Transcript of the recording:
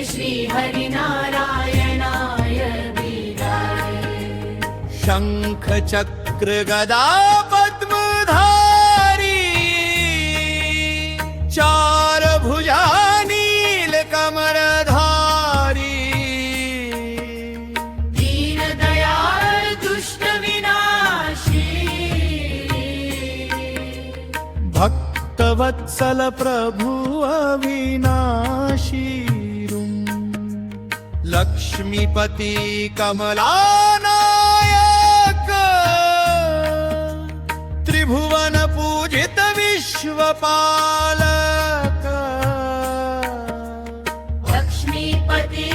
श्री हरिनारायणाय वीराय। शंख चक्र गदा पद्मधारी चार भुजा नील कमरधारी। दीन दयाळ दुष्ट विनाशी भक्तवत्सल प्रभु अविनाशी। लक्ष्मीपती कमलानायक त्रिभुवन पूजित विश्वपालक। लक्ष्मीपती